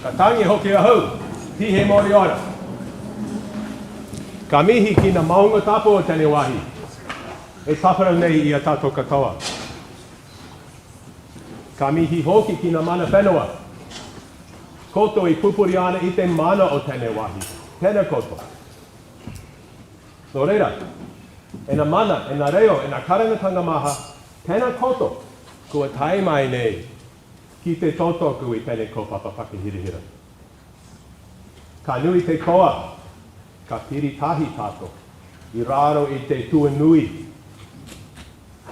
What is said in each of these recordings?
Ka tangi hoki a hau, ti he mori ora. Ka mihi ki na maunga tapo o tene wahi. E tapara nei i a tātou katoa. Ka mihi hoki ki na mana whenua. Koto i pupuri ana i te mana o tene wahi. Tēnā koto. Nō reira, e na mana, e na reo, e na karangatanga maha, tēnā koto, kua tai mai nei, ki te tōtoku i tēne kaupapa whakahirihira. Ka nui te koa, ka piri tahi tātou, i raro i te tuanui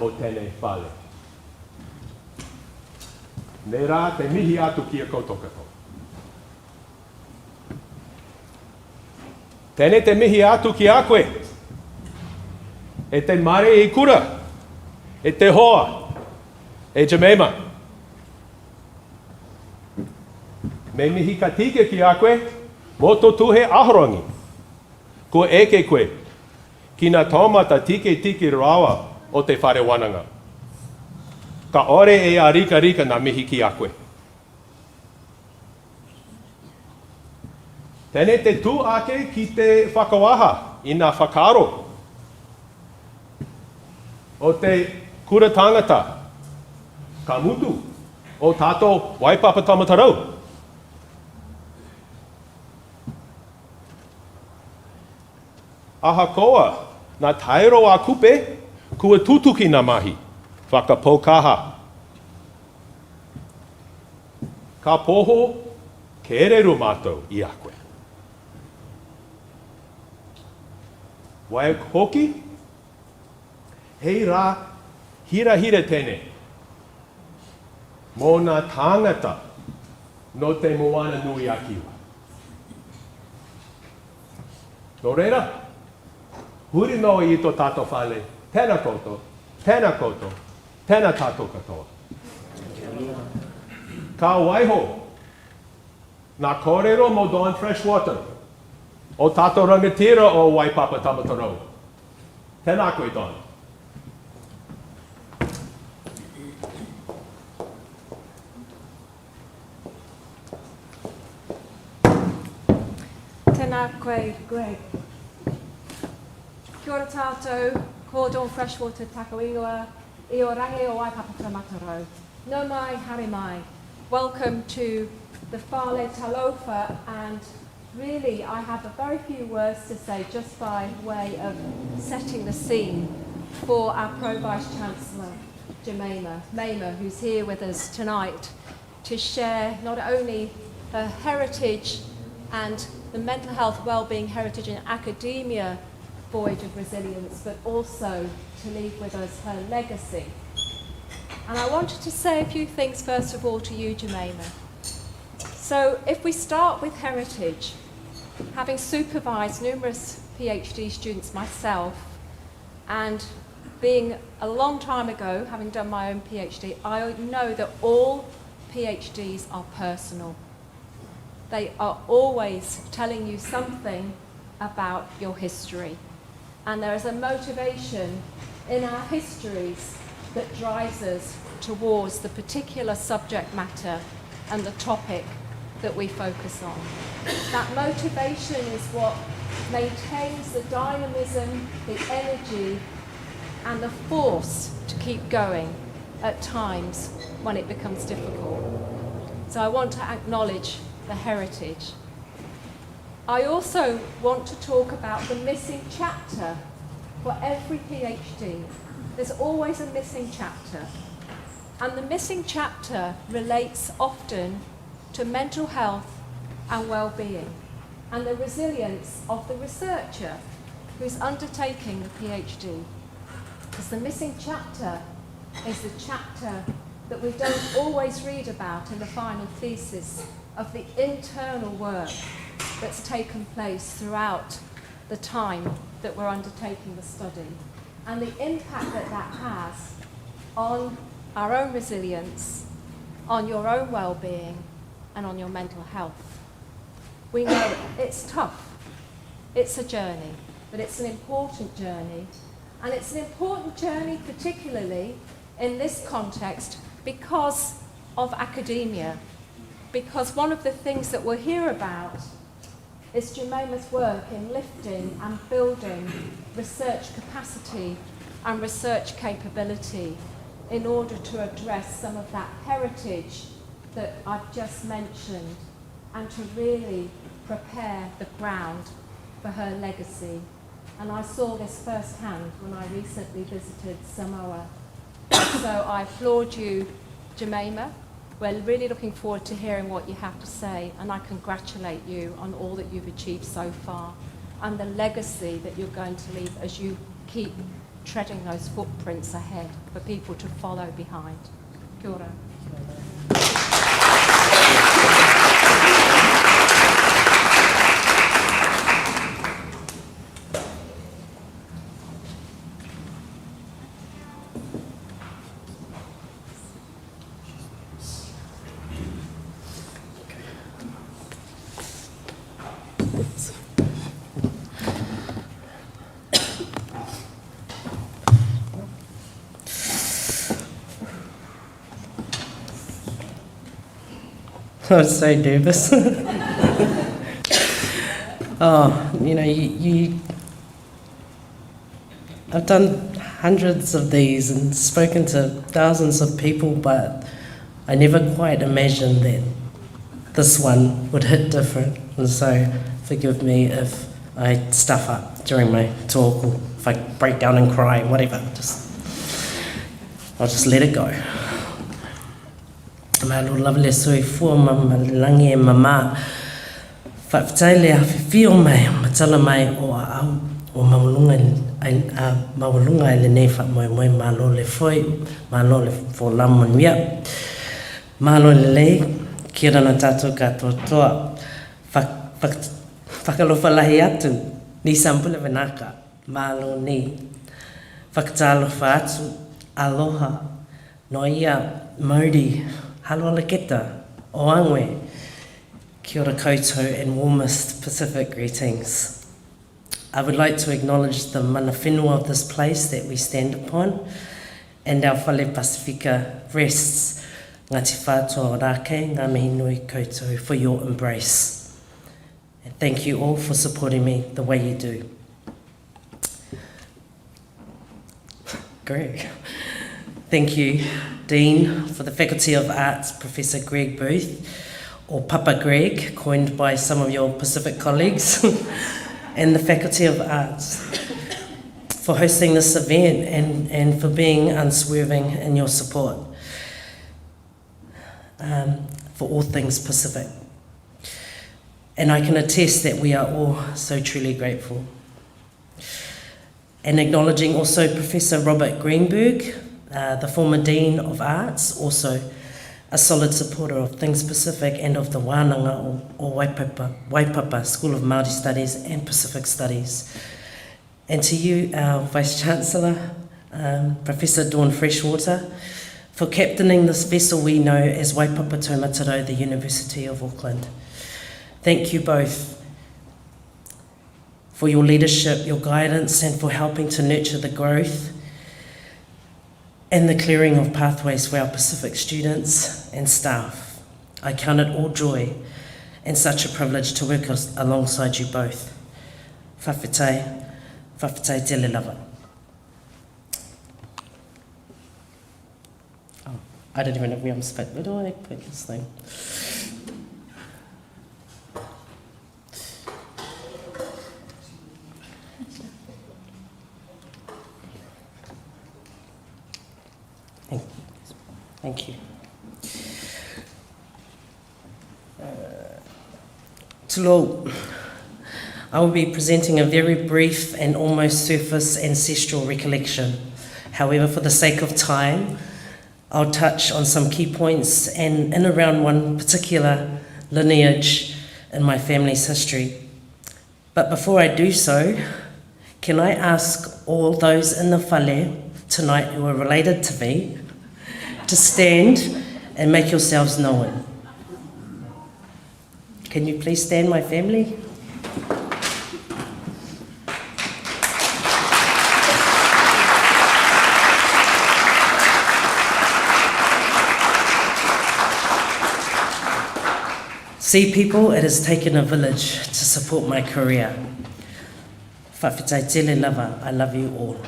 o tēne whale. Nei rā te mihi atu ki a koto kato. Tēne te mihi atu ki a koe. E te mare i kura. E te hoa. E Jemaima. Me mihi ka tike ki a koe, moto tuhe ahorongi. Ko eke koe, ki nga taumata tike rawa o te whare wananga. Ka ore e a rika na mihi ki a koe. Tēne te tū ake ki te whakawaha i nga whakaro. O te kura tangata, ka mutu, o tātou waipapa tamatarau. Ahakoa, nā tairo a kupe, kua tutuki nā mahi, whakapōkaha. Ka poho, kereru mātou i a koe. Wai hoki, hei rā, hira tēne, mō nā tāngata no te moana nui a kiwa. Nō reira, huri no i tō tātou whale, tēnā koto, tēnā tātou katoa. Ka waiho, nā kōrero mō Dawn Freshwater, o tātou rangatira o Waipapa Tamatarau. Tēnā koe Dawn. Tēnā koe, Greg. Kia ora tātou, ko Dawn Freshwater Takaingoa, I o rangi o Waipapa Tamatarau. No mai, haere mai. Welcome to the Whale Talofa, and really I have a very few words to say just by way of setting the scene for our Pro-Vice-Chancellor, Jemaima, who's here with us tonight to share not only her heritage and the mental health, wellbeing, heritage and academia voyage of resilience, but also to leave with us her legacy. And I wanted to say a few things first of all to you, Jemaima. So if we start with heritage, having supervised numerous PhD students myself, and being a long time ago, having done my own PhD, I know that all PhDs are personal. They are always telling you something about your history. And there is a motivation in our histories that drives us towards the particular subject matter and the topic that we focus on. That motivation is what maintains the dynamism, the energy, and the force to keep going at times when it becomes difficult. So I want to acknowledge the heritage. I also want to talk about the missing chapter for every PhD. There's always a missing chapter. And the missing chapter relates often to mental health and well-being, and the resilience of the researcher who's undertaking the PhD. Because the missing chapter is the chapter that we don't always read about in the final thesis of the internal work that's taken place throughout the time that we're undertaking the study, and the impact that that has on our own resilience, on your own well-being, and on your mental health. We know it's tough, it's a journey, but it's an important journey, and it's an important journey particularly in this context because of academia. because one of the things that we'll hear about is Jemaima's work in lifting and building research capacity and research capability in order to address some of that heritage that I've just mentioned and to really prepare the ground for her legacy. And I saw this firsthand when I recently visited Samoa. So I applaud you, Jemaima. We're really looking forward to hearing what you have to say, and I congratulate you on all that you've achieved so far and the legacy that you're going to leave as you keep treading those footprints ahead for people to follow behind. Kia ora. I was so nervous. I've done hundreds of these and spoken to thousands of people, but I never quite imagined that this one would hit different. And so forgive me if I stuff up during my talk or if I break down and cry, whatever. I'll just let it go. Malo lovely sui fua mama langi e mama whaptaile a whiwhio mai matala mai o a au o maulunga e le nei whamoe malo le foi malo le fo lamon ia malo le lei kia rana tātou katoa toa whakalofa lahi atu ni sampule venaka malo ni whakatalofa atu aloha no ia mauri Halola keta, oangwe, kia ora koutou and warmest Pacific greetings. I would like to acknowledge the mana whenua of this place that we stand upon and our whale Pasifika rests. Ngati whātua o rake, ngā mihi nui koutou for your embrace. And thank you all for supporting me the way you do. Greg. Thank you, Dean, for the Faculty of Arts, Professor Greg Booth, or Papa Greg, coined by some of your Pacific colleagues, and the Faculty of Arts for hosting this event and for being unswerving in your support for all things Pacific. And I can attest that we are all so truly grateful. And acknowledging also Professor Robert Greenberg, the former Dean of Arts, also a solid supporter of Things Pacific and of the Wānanga or Waipapa School of Māori Studies and Pacific Studies. And to you, our Vice-Chancellor, Professor Dawn Freshwater, for captaining this vessel we know as Waipapa Taumataro, the University of Auckland. Thank you both for your leadership, your guidance, and for helping to nurture the growth and the clearing of pathways for our Pacific students and staff. I count it all joy and such a privilege to work alongside you both. Whawhitai, whawhitai te le lava. Oh, I don't even know where I'm supposed to, where do I put this thing? Thank you. Tulu, I will be presenting a very brief and almost surface ancestral recollection. However, for the sake of time, I'll touch on some key points and in around one particular lineage in my family's history. But before I do so, can I ask all those in the whale tonight who are related to me to stand and make yourselves known. Can you please stand, my family? See people, it has taken a village to support my career. Whawhitai tele lava, I love you all.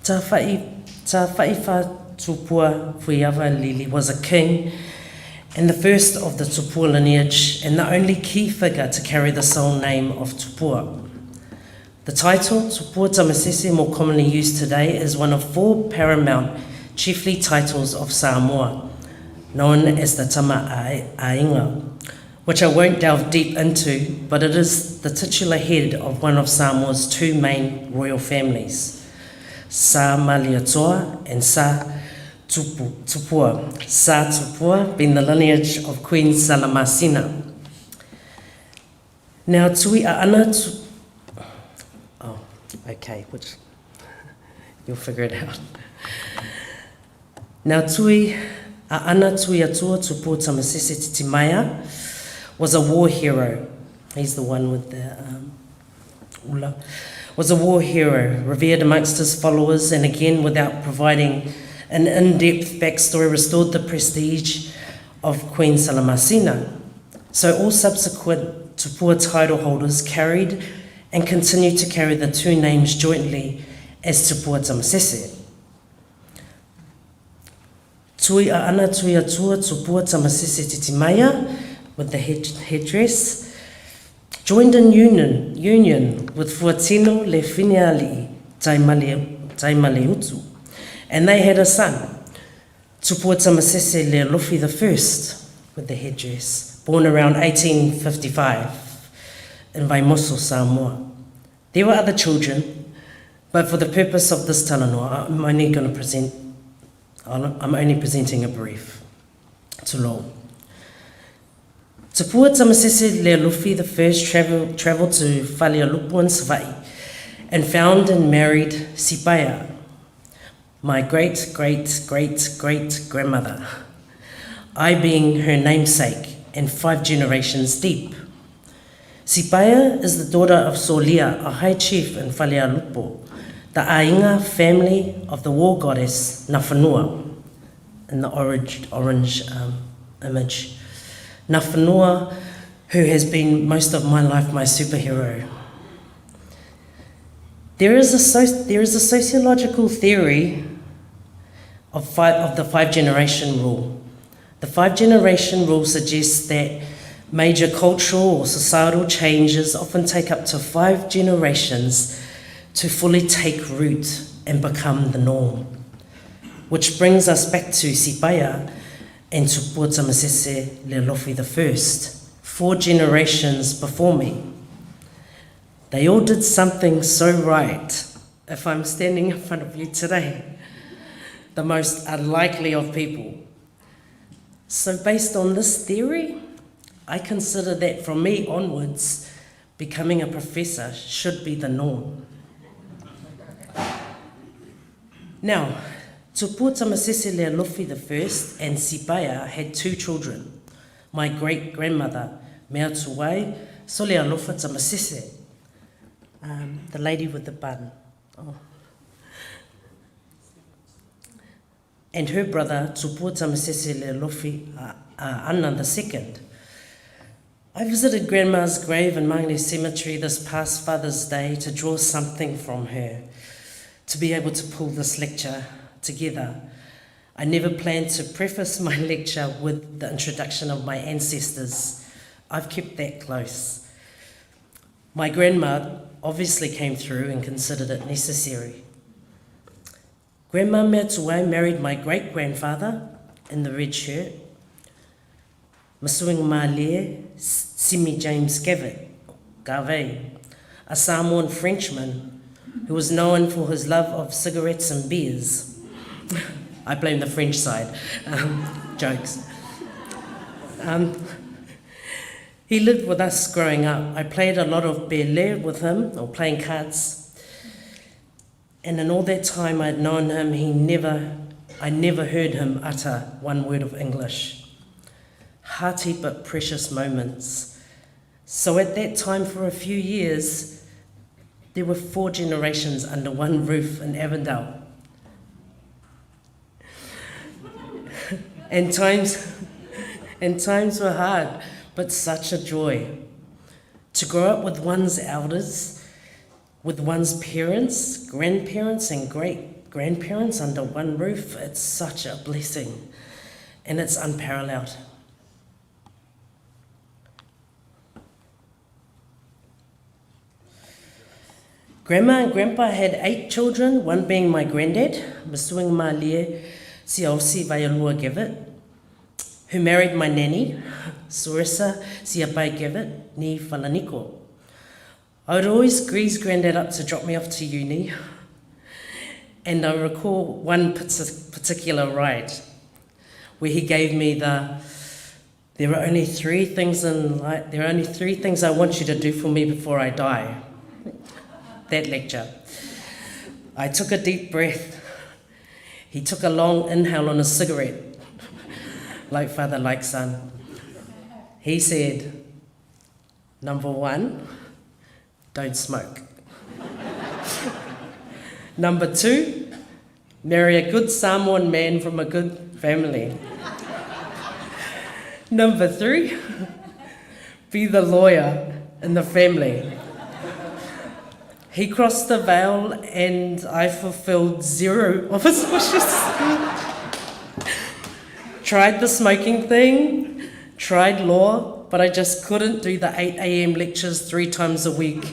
Ta whaiwha tupua Fuiawa Lili was a king and the first of the Tupua lineage and the only key figure to carry the sole name of Tupua. The title, Tupua Tamasese, more commonly used today, is one of 4 paramount chiefly titles of Samoa, known as the Tama Ainga, which I won't delve deep into, but it is the titular head of one of Samoa's 2 main royal families, Sa Maliatoa and Sa Tupua. Sa Tupua being the lineage of Queen Salamasina. Now, tui a ana which you'll figure it out. Now, tui a ana tui atua Tupua Tamasese Titimaya was a war hero. He's the one with the ula. Was a war hero, revered amongst his followers, and again, without providing an in-depth backstory, restored the prestige of Queen Salamasina. So all subsequent Tupua title holders carried and continue to carry the 2 names jointly as Tupua Tamasese. Tui a ana tui atua Tupua Tamasese Titimaya, with the headdress, joined in union with Fuatino Le Finiali Taimaliutu, and they had a son, Tupua Tamasese Le Lufi I, with the headdress, born around 1855 in Vaimoso, Samoa. There were other children, but for the purpose of this talanoa, I'm only presenting a brief. Tulo. Tupua Tamasese Le Lufi I travelled to Whalealupu in Savai and found and married Sipaya, my great-great-great-great-grandmother, I being her namesake and 5 generations deep. Sipaya is the daughter of Solia, a high chief in Whalealupu, the Ainga family of the war goddess Nawhanua, in the orange image. Nawhanua, who has been most of my life my superhero. There is a sociological theory of the 5-generation rule. The 5-generation rule suggests that major cultural or societal changes often take up to 5 generations to fully take root and become the norm. Which brings us back to Sipaya and Tupua Tamasese Le Lufi I, 4 generations before me. They all did something so right. If I'm standing in front of you today, the most unlikely of people. So based on this theory, I consider that from me onwards, becoming a professor should be the norm. Now, Tupua Tamasese Le Lufi I and Sipaya had 2 children. My great-grandmother, Mea Tuwai Solealofa Tamasese, the lady with the bun. Oh. And her brother, Tupua Tamasese Le Lufi Ana II. I visited Grandma's grave in Mangle Cemetery this past Father's Day to draw something from her, to be able to pull this lecture together. I never planned to preface my lecture with the introduction of my ancestors. I've kept that close. My grandma obviously came through and considered it necessary. Grandma Mea Tuwai married my great-grandfather in the red shirt, Masuing Malie Simi James Gave, a Samoan Frenchman who was known for his love of cigarettes and beers. I blame the French side. Jokes. He lived with us growing up. I played a lot of belé with him, or playing cards. And in all that time I'd known him, I never heard him utter one word of English. Hearty but precious moments. So at that time, for a few years, there were 4 generations under one roof in Avondale. And times were hard, but such a joy. To grow up with one's elders, with one's parents, grandparents, and great-grandparents under one roof, it's such a blessing, and it's unparalleled. Grandma and Grandpa had 8 children, one being my granddad, Masuingma Tiatia-Siau Vaialua-Gavitt, who married my nanny, Sorisa Siapai-Gavitt, ni Whalaniko. I would always grease Granddad up to drop me off to uni, and I recall one particular ride where he gave me there are only 3 things I want you to do for me before I die. That lecture. I took a deep breath. He took a long inhale on a cigarette, like father, like son. He said, number 1, don't smoke. Number 2, marry a good Samoan man from a good family. Number 3, be the lawyer in the family. He crossed the veil and I fulfilled 0 of his wishes. Tried the smoking thing, tried law, but I just couldn't do the 8 a.m. lectures 3 times a week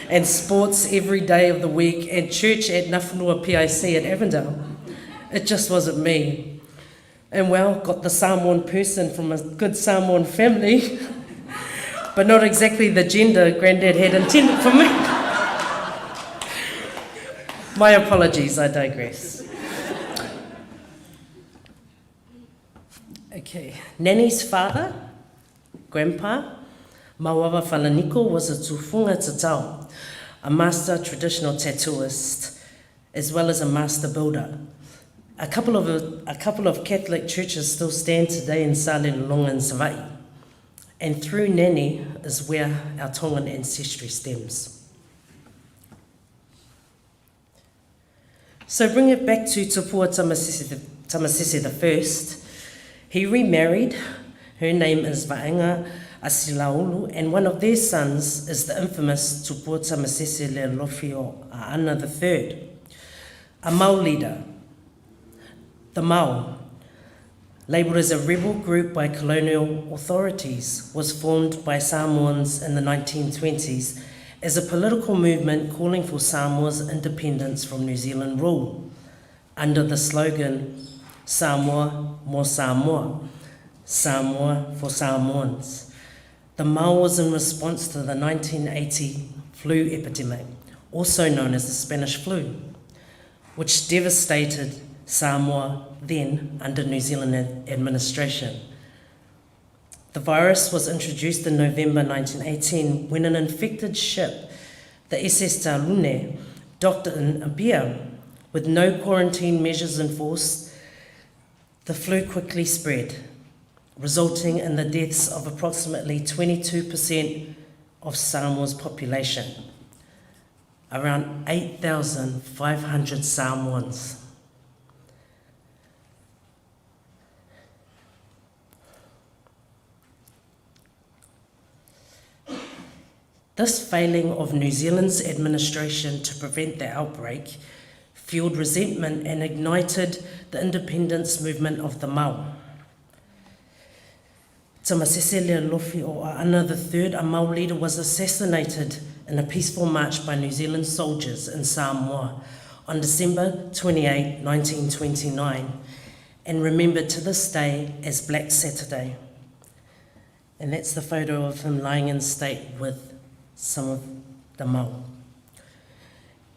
and sports every day of the week and church at Nawhanua PIC at Avondale. It just wasn't me. And well, got the Samoan person from a good Samoan family, but not exactly the gender Granddad had intended for me. My apologies, I digress. Okay, Nanny's father, Grandpa, Mawawa Whalaniko, was a tufunga tatau, a master traditional tattooist, as well as a master builder. A couple of Catholic churches still stand today in Salelonga and Savai, and through Nanny is where our Tongan ancestry stems. So bring it back to Tupua Tamasese I. He remarried. Her name is Vaenga Asilaulu, and one of their sons is the infamous Tupua Tamasese Lealofio Ana III, a Mau leader. The Mau, labelled as a rebel group by colonial authorities, was formed by Samoans in the 1920s as a political movement calling for Samoa's independence from New Zealand rule, under the slogan, Samoa mo Samoa, Samoa for Samoans. The Mau was in response to the 1980 flu epidemic, also known as the Spanish flu, which devastated Samoa then under New Zealand administration. The virus was introduced in November 1918 when an infected ship, the SS Talune, docked in Abia. With no quarantine measures enforced, the flu quickly spread, resulting in the deaths of approximately 22% of Samoa's population, around 8,500 Samoans. This failing of New Zealand's administration to prevent the outbreak fueled resentment and ignited the independence movement of the Mau. Tamasese Lealofio Ana III, a Mau leader, was assassinated in a peaceful march by New Zealand soldiers in Samoa on December 28, 1929, and remembered to this day as Black Saturday. And that's the photo of him lying in state with some of the Mau.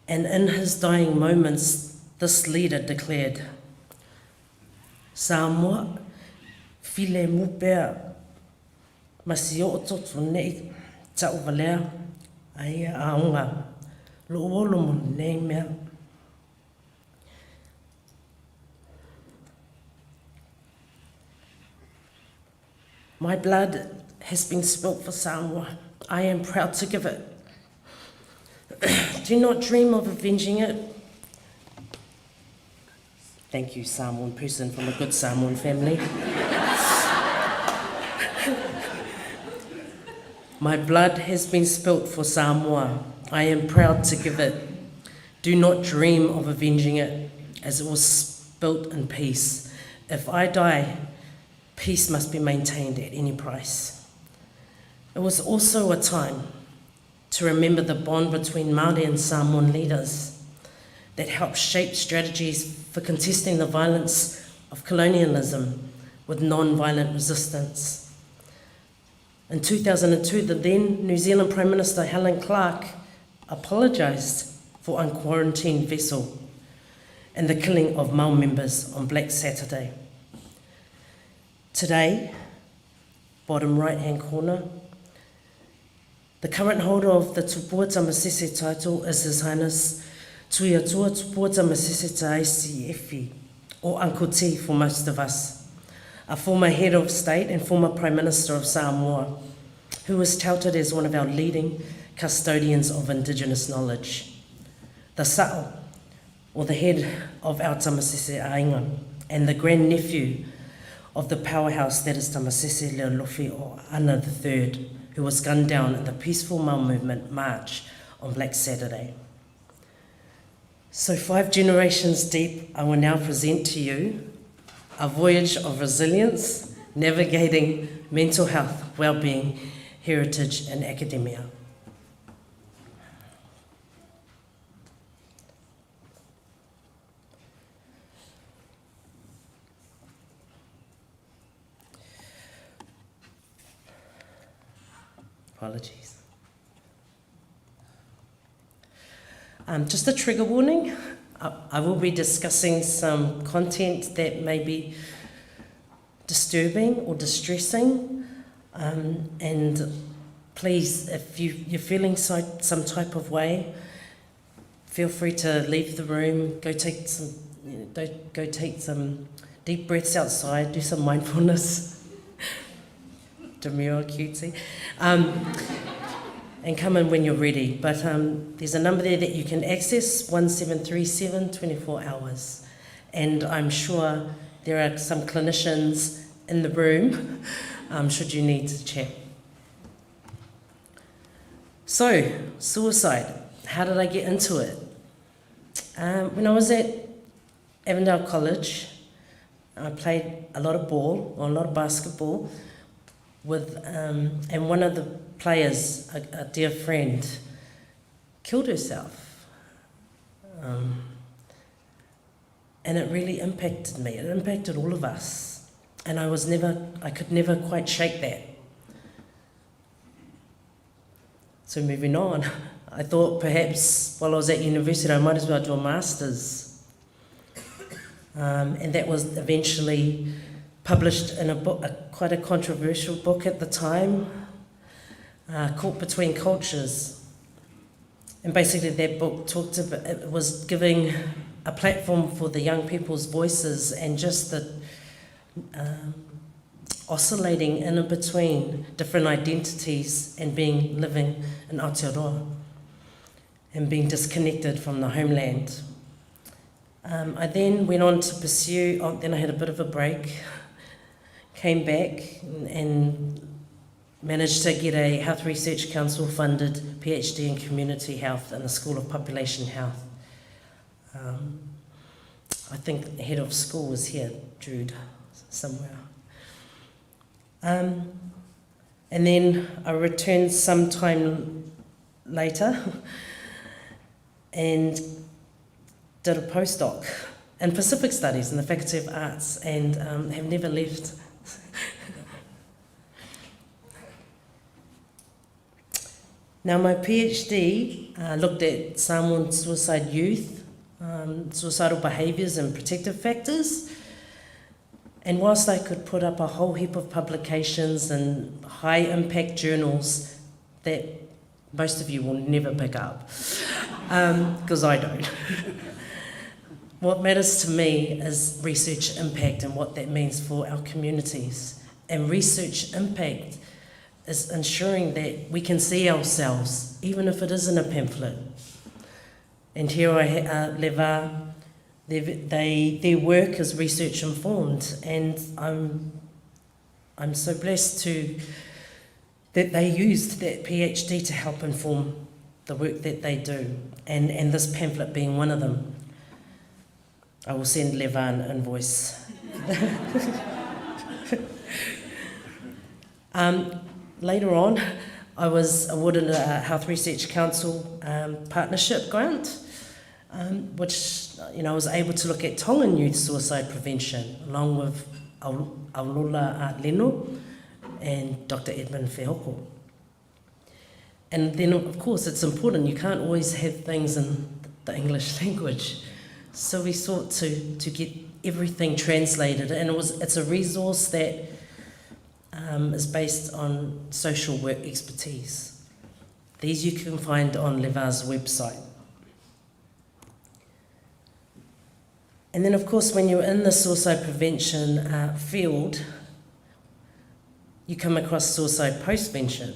And in his dying moments, this leader declared, Samoa, file mupea, masio ototo nei tau valea, aia aonga, loolo mo nei mea. My blood has been spilt for Samoa. I am proud to give it. Do not dream of avenging it. Thank you, Samoan person from a good Samoan family. My blood has been spilt for Samoa. I am proud to give it. Do not dream of avenging it, as it was spilt in peace. If I die, peace must be maintained at any price. It was also a time to remember the bond between Māori and Samoan leaders that helped shape strategies for contesting the violence of colonialism with non-violent resistance. In 2002, the then New Zealand Prime Minister Helen Clark apologised for unquarantined vessel and the killing of Mau members on Black Saturday. Today, bottom right-hand corner, the current holder of the Tupua Tamasese title is His Highness Tuiatua Tupua Tamasese Tiatia-Siau, or Uncle T for most of us, a former head of state and former Prime Minister of Samoa, who was touted as one of our leading custodians of Indigenous knowledge. The Sa'o, or the head of our Tamasese Ainga, and the grandnephew of the powerhouse that is Tamasese Leolofi o Ana III, who was gunned down in the peaceful Mau movement march on Black Saturday. So 5 generations deep, I will now present to you a voyage of resilience, navigating mental health, wellbeing, heritage and academia. Apologies. Just a trigger warning. I will be discussing some content that may be disturbing or distressing, and please, if you're feeling some type of way, feel free to leave the room, go take some deep breaths outside, do some mindfulness, demure cutesy, and come in when you're ready. But there's a number there that you can access, 1737, 24 hours. And I'm sure there are some clinicians in the room, should you need to chat. So, suicide, how did I get into it? When I was at Avondale College, I played a lot of basketball with, and one of the players, a dear friend, killed herself. And it really impacted me. It impacted all of us. And I could never quite shake that. So moving on, I thought perhaps while I was at university, I might as well do a master's. And that was eventually published in a book, quite a controversial book at the time, Caught Between Cultures. And basically that book it was giving a platform for the young people's voices and just the oscillating in and between different identities and living in Aotearoa and being disconnected from the homeland. I then went on to pursue, then I had a bit of a break, came back and managed to get a Health Research Council funded PhD in Community Health in the School of Population Health. I think the head of school was here, Jude, somewhere. And then I returned sometime later and did a postdoc in Pacific Studies in the Faculty of Arts and have never left. Now my PhD looked at Samoan suicide youth, suicidal behaviours and protective factors. And whilst I could put up a whole heap of publications and high impact journals that most of you will never pick up, because I don't. What matters to me is research impact and what that means for our communities. And research impact is ensuring that we can see ourselves, even if it isn't a pamphlet. And here Leva, their work is research informed, and I'm so blessed to that they used that PhD to help inform the work that they do, and this pamphlet being one of them. I will send Levan an invoice. Later on, I was awarded a Health Research Council partnership grant, which I was able to look at Tongan youth suicide prevention, along with Aulula Leno and Dr. Edmund Feoko. And then, of course, it's important. You can't always have things in the English language. So we sought to get everything translated, and it's a resource that is based on social work expertise. These you can find on Levar's website. And then, of course, when you're in the suicide prevention field, you come across suicide postvention.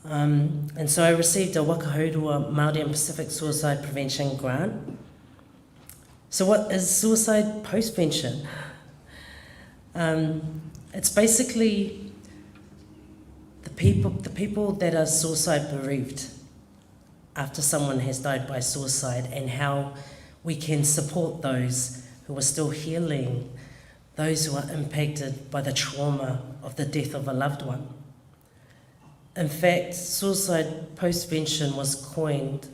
And so I received a Wakahourua Māori and Pacific Suicide Prevention grant. So what is suicide postvention? It's basically the people that are suicide bereaved after someone has died by suicide, and how we can support those who are still healing, those who are impacted by the trauma of the death of a loved one. In fact, suicide postvention was coined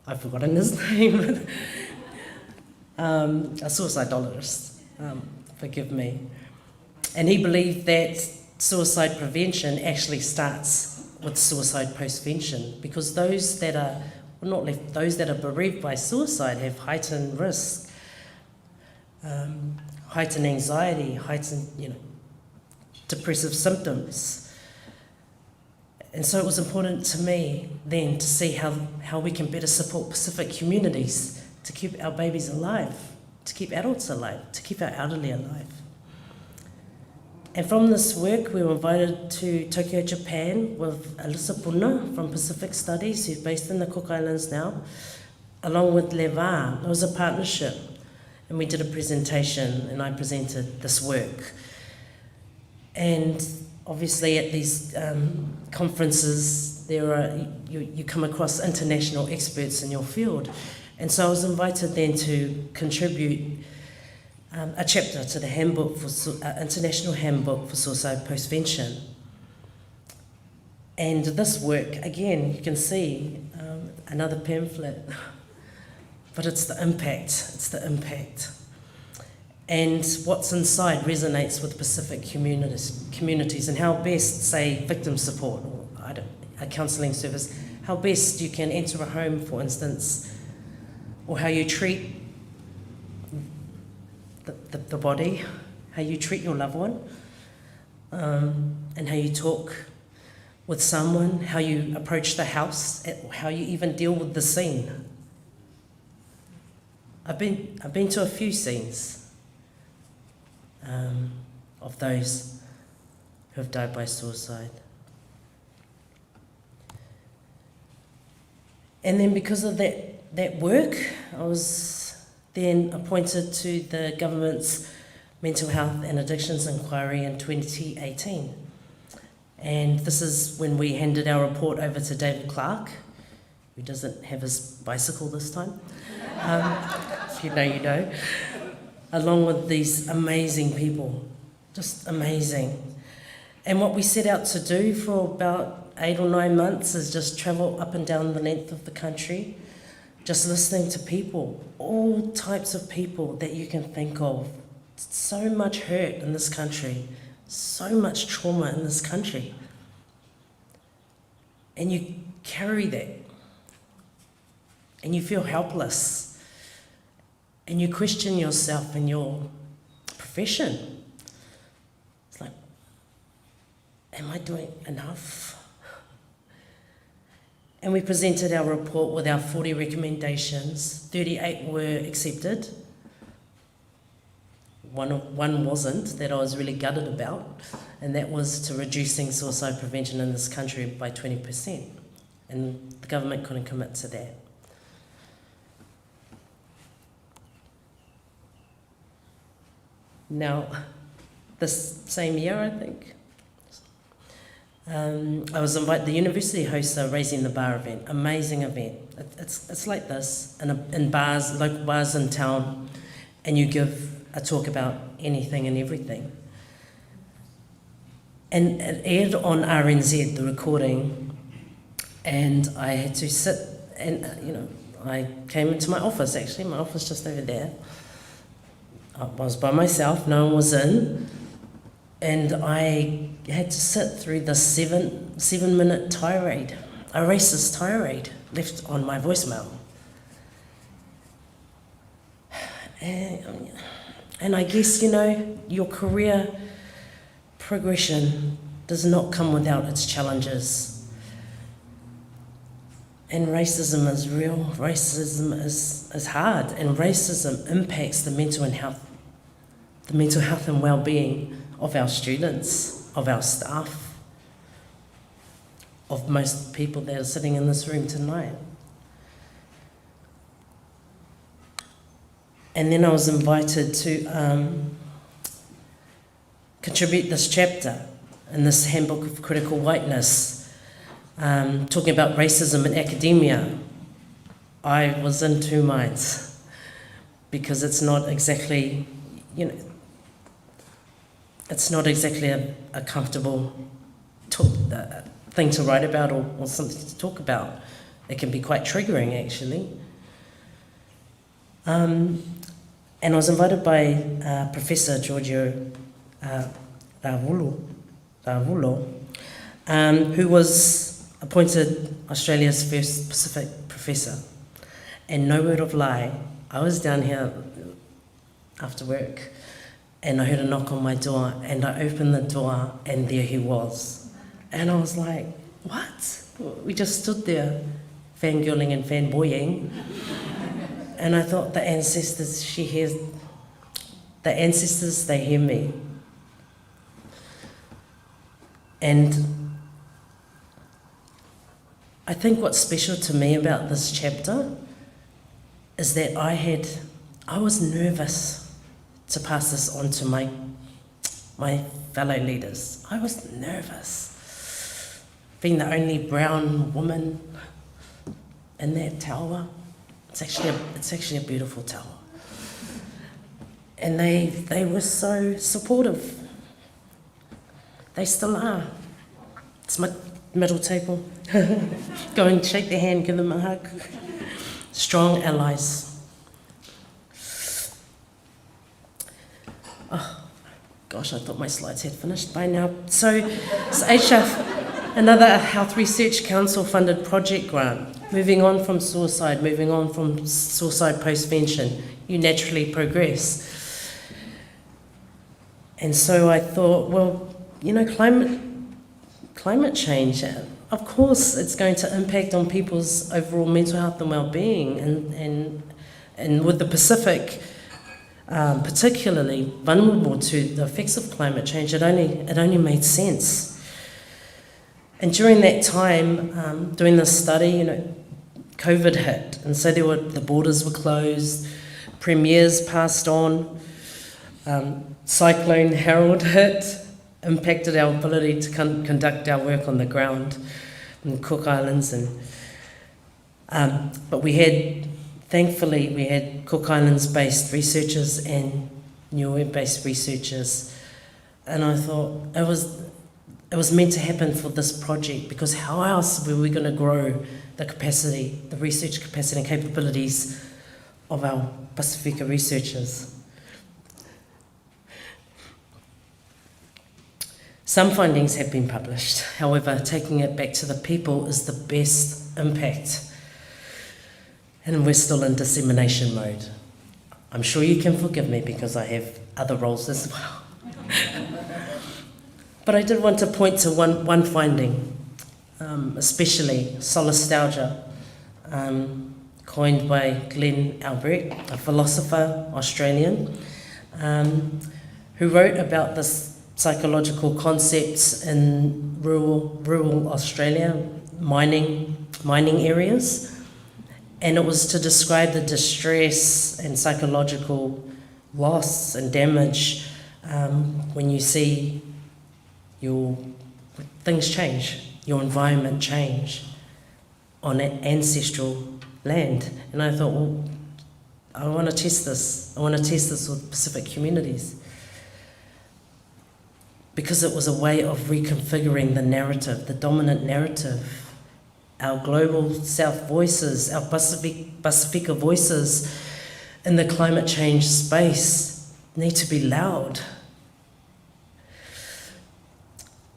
I've forgotten his name. A suicidologist, forgive me. And he believed that suicide prevention actually starts with suicide postvention, because those that are bereaved by suicide have heightened risk, heightened anxiety, heightened, depressive symptoms. And so it was important to me then to see how we can better support Pacific communities to keep our babies alive, to keep adults alive, to keep our elderly alive. And from this work, we were invited to Tokyo, Japan with Alyssa Puna from Pacific Studies, who's based in the Cook Islands now, along with Levar. It was a partnership, and we did a presentation, and I presented this work. And obviously at these conferences, you come across international experts in your field. And so I was invited then to contribute a chapter to the handbook International Handbook for Suicide Postvention. And this work, again, you can see another pamphlet, but it's the impact. And what's inside resonates with Pacific communities, and how best, say, victim support or a counselling service, how best you can enter a home, for instance, or how you treat the body, how you treat your loved one, and how you talk with someone, how you approach the house, how you even deal with the scene. I've been to a few scenes of those who have died by suicide. And then because of that work, I was then appointed to the government's Mental Health and Addictions Inquiry in 2018. And this is when we handed our report over to David Clark, who doesn't have his bicycle this time. If you know, you know. Along with these amazing people, just amazing. And what we set out to do for about 8 or 9 months is just travel up and down the length of the country, just listening to people, all types of people that you can think of. So much hurt in this country, so much trauma in this country. And you carry that, and you feel helpless. And you question yourself and your profession. It's like, am I doing enough? And we presented our report with our 40 recommendations. 38 were accepted. One wasn't, that I was really gutted about, and that was to reducing suicide prevention in this country by 20%. And the government couldn't commit to that. Now, this same year, I think, I was invited, the university hosts a Raising the Bar event, amazing event. It's like this, in bars, local bars in town, and you give a talk about anything and everything. And it aired on RNZ, the recording, and I had to sit, and I came into my office, actually, my office just over there. I was by myself, no one was in, and I had to sit through the 7-minute tirade, a racist tirade left on my voicemail. And I guess, your career progression does not come without its challenges. And racism is real, racism is hard, and racism impacts the mental health and well-being of our students, of our staff, of most people that are sitting in this room tonight. And then I was invited to contribute this chapter in this Handbook of Critical Whiteness, talking about racism in academia. I was in two minds, because it's not exactly, it's not exactly a comfortable thing to write about or something to talk about. It can be quite triggering, actually. And I was invited by Professor Giorgio Ravulo, who was appointed Australia's first Pacific professor. And no word of lie, I was down here after work, and I heard a knock on my door, and I opened the door, and there he was. And I was like, what? We just stood there fangirling and fanboying. And I thought, the ancestors, they hear me. And I think what's special to me about this chapter is that I was nervous to pass this on to my fellow leaders. I was nervous. Being the only brown woman in that tower, it's actually a beautiful tower. And they were so supportive. They still are. It's my middle table. Go and shake their hand, give them a hug. Strong allies. Oh, gosh, I thought my slides had finished by now. So HF, another Health Research Council funded project grant. Moving on from suicide postvention, you naturally progress. And so I thought, well, climate change, of course it's going to impact on people's overall mental health and well-being, and with the Pacific particularly vulnerable to the effects of climate change, it only made sense. And during that time, doing this study, COVID hit, and so the borders were closed, premiers passed on, Cyclone Harold hit, impacted our ability to conduct our work on the ground in Cook Islands, but thankfully we had Cook Islands-based researchers and Niue-based researchers, and I thought it was meant to happen for this project, because how else were we going to grow the capacity, the research capacity and capabilities of our Pacifica researchers? Some findings have been published. However, taking it back to the people is the best impact. And we're still in dissemination mode. I'm sure you can forgive me because I have other roles as well. But I did want to point to one finding, especially solastalgia, coined by Glenn Albrecht, a philosopher, Australian, who wrote about this psychological concepts in rural Australia, mining areas, and it was to describe the distress and psychological loss and damage when you see things change, your environment change on ancestral land. And I thought, well, I want to test this. I want to test this with Pacific communities. Because it was a way of reconfiguring the narrative, the dominant narrative. Our global South voices, our Pacifica voices in the climate change space need to be loud.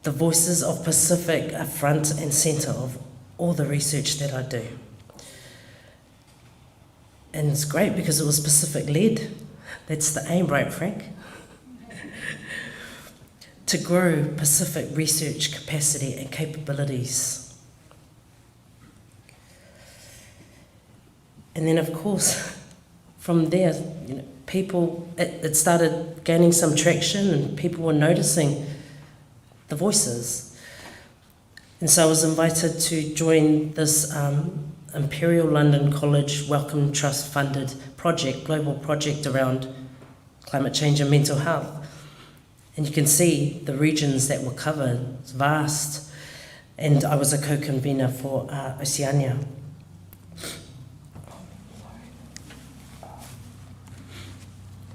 The voices of Pacific are front and centre of all the research that I do. And it's great because it was Pacific-led. That's the aim, right, Frank? To grow Pacific research capacity and capabilities. And then, of course, from there, people, it started gaining some traction and people were noticing the voices. And so I was invited to join this Imperial London College Wellcome Trust funded project, global project around climate change and mental health. And you can see the regions that were covered, it's vast. And I was a co-convener for Oceania.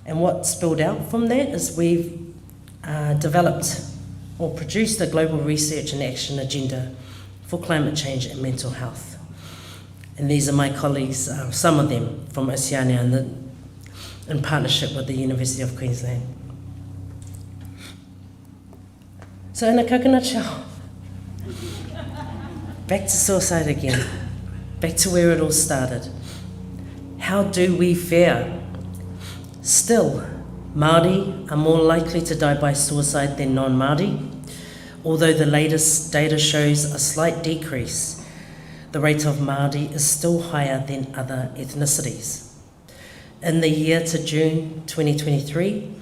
And what spilled out from that is we've developed or produced a global research and action agenda for climate change and mental health. And these are my colleagues, some of them from Oceania in partnership with the University of Queensland. So in a coconut shell, back to suicide again, back to where it all started. How do we fare? Still, Māori are more likely to die by suicide than non-Māori, although the latest data shows a slight decrease. The rate of Māori is still higher than other ethnicities. In the year to June 2023,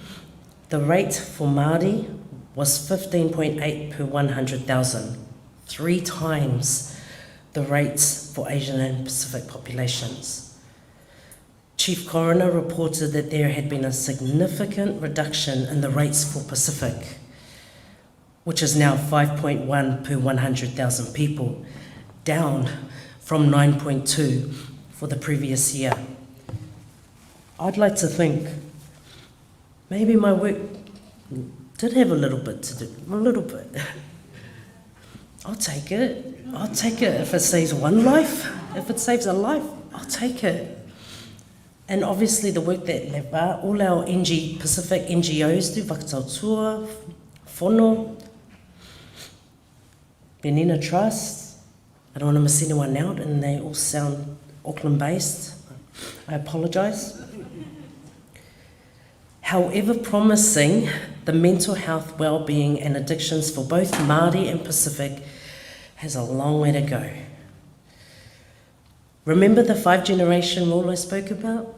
the rate for Māori was 15.8 per 100,000, 3 times the rates for Asian and Pacific populations. Chief Coroner reported that there had been a significant reduction in the rates for Pacific, which is now 5.1 per 100,000 people, down from 9.2 for the previous year. I'd like to think maybe my work did have a little bit to do, a little bit. I'll take it. I'll take it if it saves one life. If it saves a life, I'll take it. And obviously the work that Lepa, all our Pacific NGOs do, Whakatautua, Whono, Benina Trust, I don't want to miss anyone out and they all sound Auckland based. I apologise. However promising, the mental health, well-being and addictions for both Māori and Pacific has a long way to go. Remember the 5-generation rule I spoke about?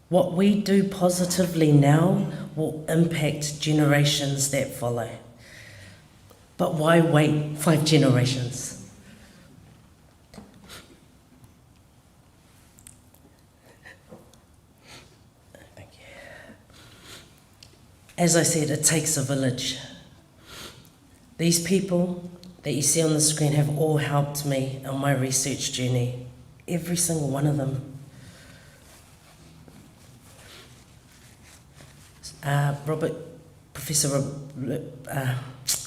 What we do positively now will impact generations that follow. But why wait 5 generations? Thank you. As I said, it takes a village. These people that you see on the screen have all helped me on my research journey. Every single one of them. Professor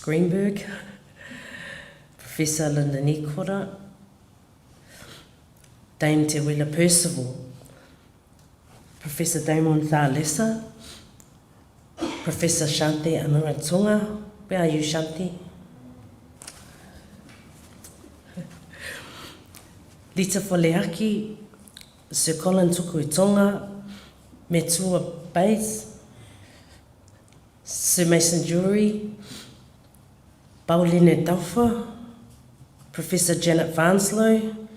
Greenberg, Professor Linda Nikora, Dame Te Willa Percival, Professor Damon Thalesa, Professor Shanti Amuratunga. Where are you, Shanti? Lita Foleaki, Sir Colin Tukuitonga, Metua Bates, Sir Mason Jury, Pauline Taufa, Professor Janet Vanslow,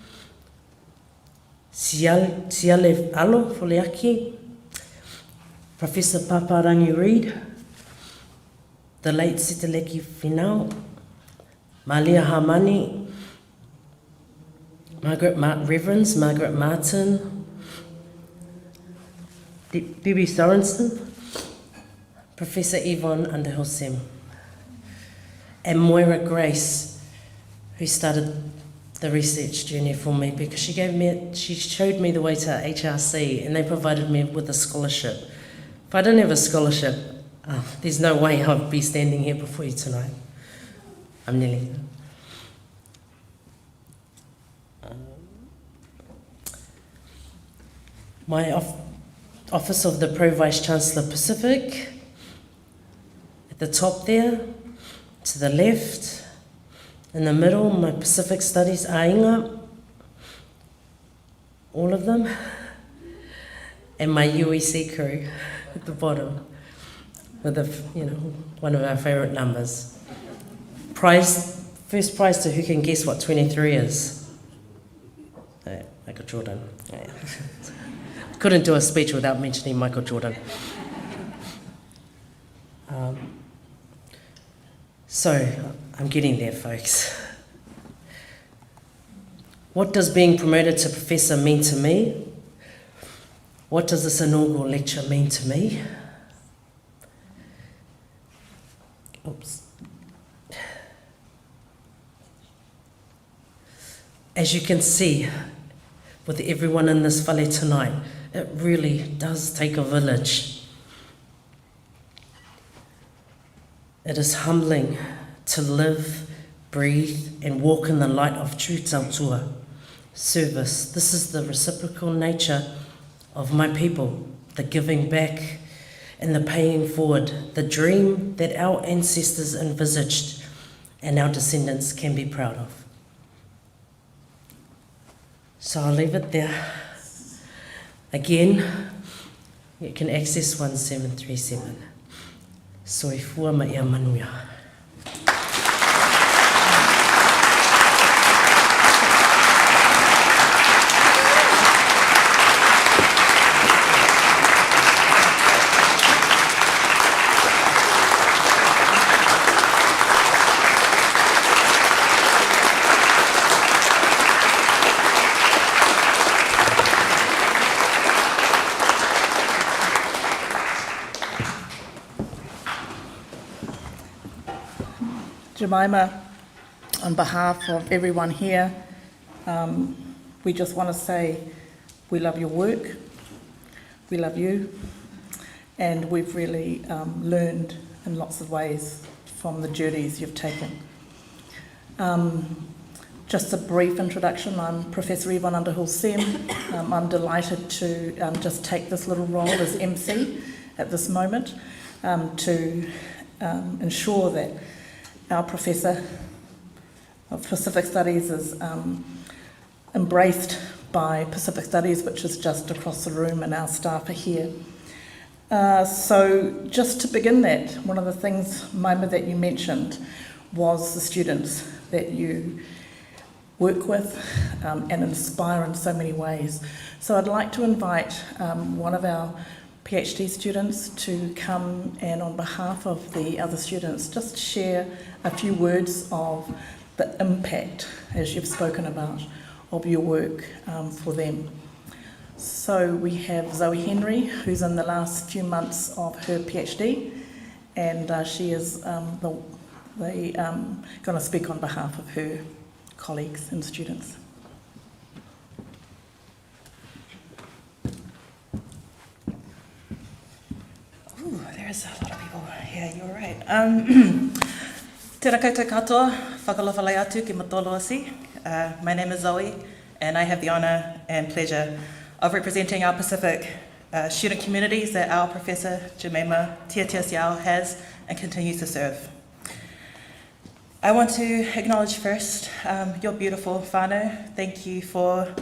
Siale Alo Foleaki, Professor Paparangi Reid, the late Sitaleki Finau, Malia Hamani, Reverends Margaret Martin, Bibi Sorensen, Professor Yvonne Underhill-Sem, and Moira Grace, who started the research journey for me because she showed me the way to HRC and they provided me with a scholarship. If I didn't have a scholarship, there's no way I'd be standing here before you tonight. I'm nearly there. My Office of the Pro Vice Chancellor Pacific, at the top there, to the left, in the middle, my Pacific Studies Ainga, all of them, and my UEC crew at the bottom, with one of our favourite numbers. First prize to who can guess what 23 is. Michael Jordan. Yeah. Couldn't do a speech without mentioning Michael Jordan. So, I'm getting there, folks. What does being promoted to professor mean to me? What does this inaugural lecture mean to me? Oops. As you can see, with everyone in this whale tonight, it really does take a village. It is humbling to live, breathe, and walk in the light of true tautua, service. This is the reciprocal nature of my people, the giving back and the paying forward, the dream that our ancestors envisaged and our descendants can be proud of. So I'll leave it there. Again, you can access 1737. Soifua maia manuia. Jemaima, on behalf of everyone here, we just want to say we love your work, we love you, and we've really learned in lots of ways from the journeys you've taken. Just a brief introduction, I'm Professor Yvonne Underhill-Sem. I'm delighted to just take this little role as MC at this moment to ensure that our Professor of Pacific Studies is embraced by Pacific Studies, which is just across the room, and our staff are here. So just to begin that, one of the things, Maima, that you mentioned was the students that you work with and inspire in so many ways. So I'd like to invite one of our PhD students to come and on behalf of the other students just share a few words of the impact, as you've spoken about, of your work for them. So we have Zoe Henry, who's in the last few months of her PhD, and she is going to speak on behalf of her colleagues and students. Ooh, there's a lot of people. Yeah, you're right. Tēnā koutou katoa, whakalawhalai atu ki matoloasi. My name is Zoe, and I have the honour and pleasure of representing our Pacific student communities that our Professor Jemaima Tiatia-Siau has and continues to serve. I want to acknowledge first your beautiful whānau. Thank you for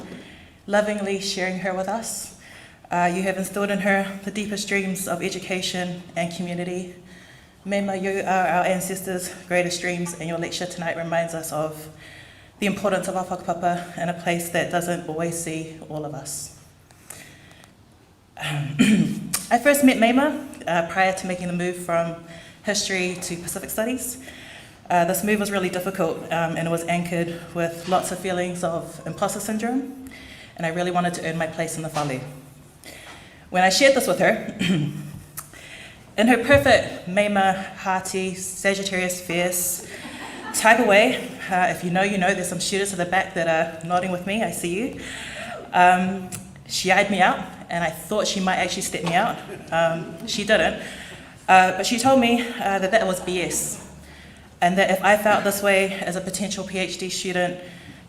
lovingly sharing her with us. You have instilled in her the deepest dreams of education and community. Mema, you are our ancestors' greatest dreams, and your lecture tonight reminds us of the importance of our whakapapa in a place that doesn't always see all of us. I first met Mema prior to making the move from history to Pacific Studies. This move was really difficult and it was anchored with lots of feelings of imposter syndrome, and I really wanted to earn my place in the whale. When I shared this with her, In her perfect Jemaima, hearty, Sagittarius fierce type of way, if you know, you know, there's some students at the back that are nodding with me, I see you. She eyed me out, and I thought she might actually step me out. She didn't, but she told me that was BS, and that if I felt this way as a potential PhD student,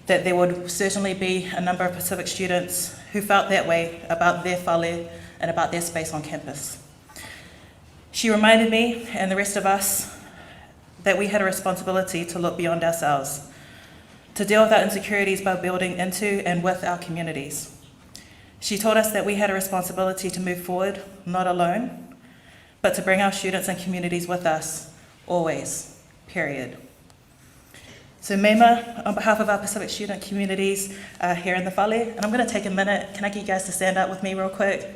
that there would certainly be a number of Pacific students who felt that way about their whale and about their space on campus. She reminded me and the rest of us that we had a responsibility to look beyond ourselves, to deal with our insecurities by building into and with our communities. She told us that we had a responsibility to move forward, not alone, but to bring our students and communities with us, always, period. So Jemaima, on behalf of our Pacific student communities here in the whale, and I'm going to take a minute, can I get you guys to stand up with me real quick?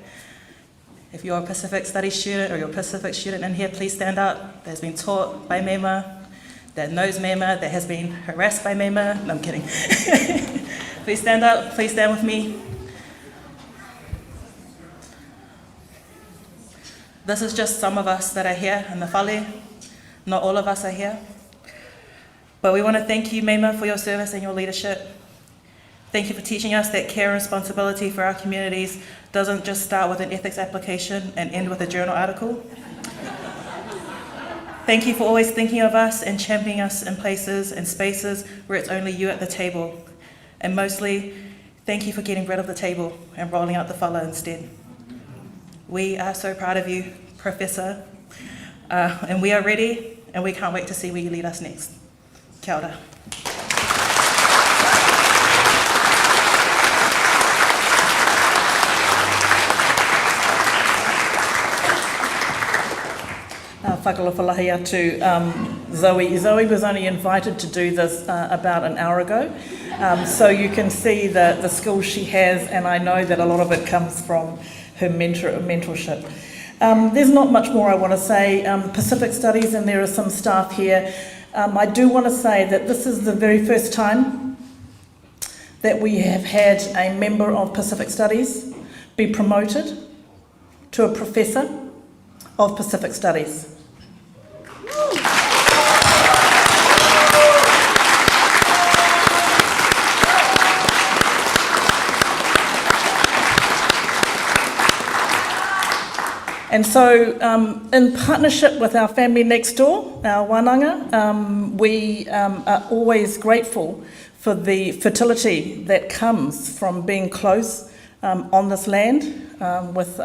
If you're a Pacific Studies student or you're a Pacific student in here, please stand up. That's been taught by Jemaima, that knows Jemaima, that has been harassed by Jemaima. No, I'm kidding. Please stand up, please stand with me. This is just some of us that are here in the whale. Not all of us are here. But we want to thank you, Jemaima, for your service and your leadership. Thank you for teaching us that care and responsibility for our communities doesn't just start with an ethics application and end with a journal article. Thank you for always thinking of us and championing us in places and spaces where it's only you at the table. And mostly, thank you for getting rid of the table and rolling out the whale instead. We are so proud of you, Professor, and we are ready, and we can't wait to see where you lead us next. Kia ora. Whakalawhalahi atu Zoe. Zoe was only invited to do this about an hour ago, so you can see the skills she has, and I know that a lot of it comes from her mentorship. There's not much more I want to say. Pacific Studies, and there are some staff here. I do want to say that this is the very first time that we have had a member of Pacific Studies be promoted to a professor of Pacific Studies. And so, in partnership with our family next door, our wānanga, we are always grateful for the fertility that comes from being close on this land with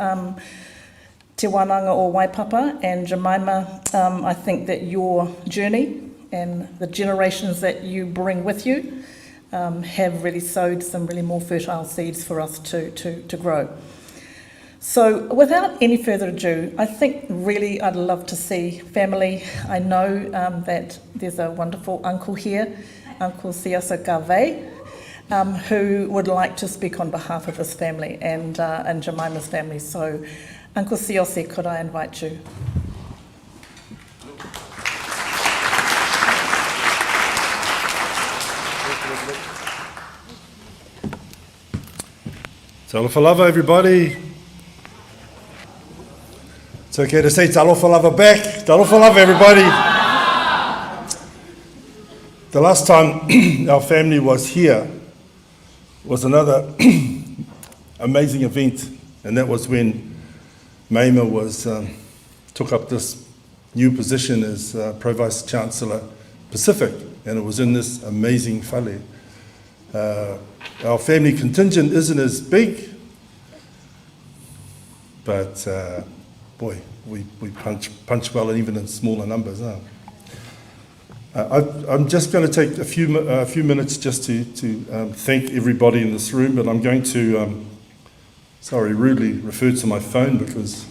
Te Wānanga o Waipapa and Jemaima. I think that your journey and the generations that you bring with you have really sowed some really more fertile seeds for us to grow. So without any further ado, I think really I'd love to see family. I know that there's a wonderful uncle here, Uncle Siasa Gave, who would like to speak on behalf of his family and Jemaima's family. So Uncle Siose, could I invite you? Talofa lava, everybody. It's okay to say talofa lava back. Talofa lava, everybody. The last time our family was here was another amazing event, and that was when Jemaima was took up this new position as Pro Vice Chancellor Pacific, and it was in this amazing whale. Our family contingent isn't as big, but boy, we punch well even in smaller numbers. Huh? I'm just going to take a few minutes just to thank everybody in this room, but I'm going to, rudely refer to my phone, because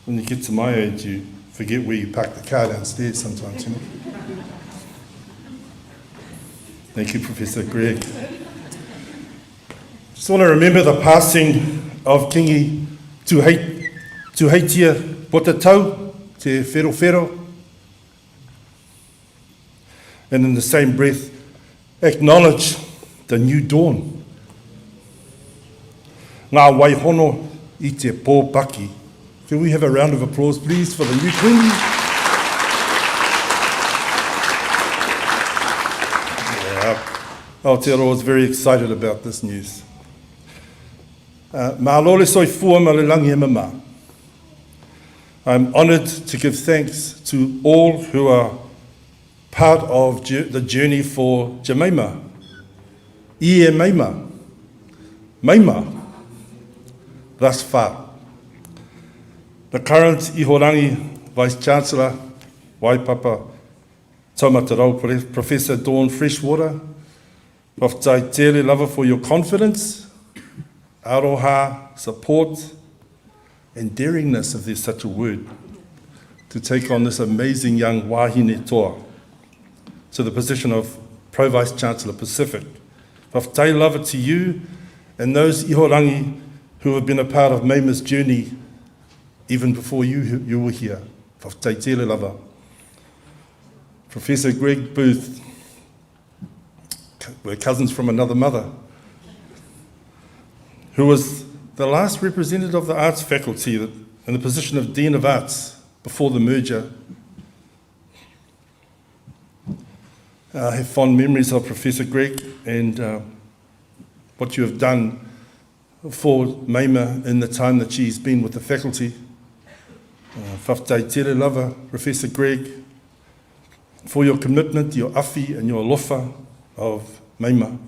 when you get to my age, you forget where you park the car downstairs sometimes, you know. Thank you, Professor Greg. Just want to remember the passing of Kingi Tuheitia Potatau, Te Whero, and in the same breath, acknowledge the new dawn. Ngā waihono I te pōpaki Can we have a round of applause, please, for the new queen? Yeah, Aotearoa was very excited about this news. Mā lore soifua ma le langi e mama. I'm honoured to give thanks to all who are part of the journey for Jemaima. I e Maima. Maima. Thus far. The current Ihorangi Vice-Chancellor, Waipapa Taumatarau, Professor Dawn Freshwater, whaftai tele lava for your confidence, aroha, support, and daringness, if there's such a word, to take on this amazing young wahine toa to the position of Pro Vice-Chancellor Pacific. Whaftai lava to you and those Ihorangi who have been a part of Maima's journey even before you were here. Whaftai tele lava. Professor Greg Booth, we're cousins from another mother, who was the last representative of the arts faculty in the position of Dean of Arts before the merger. I have fond memories of Professor Greg and what you have done for Maima in the time that she's been with the faculty. Whaftai tere lava, Professor Greg, for your commitment, your awhi and your alofa of Maima.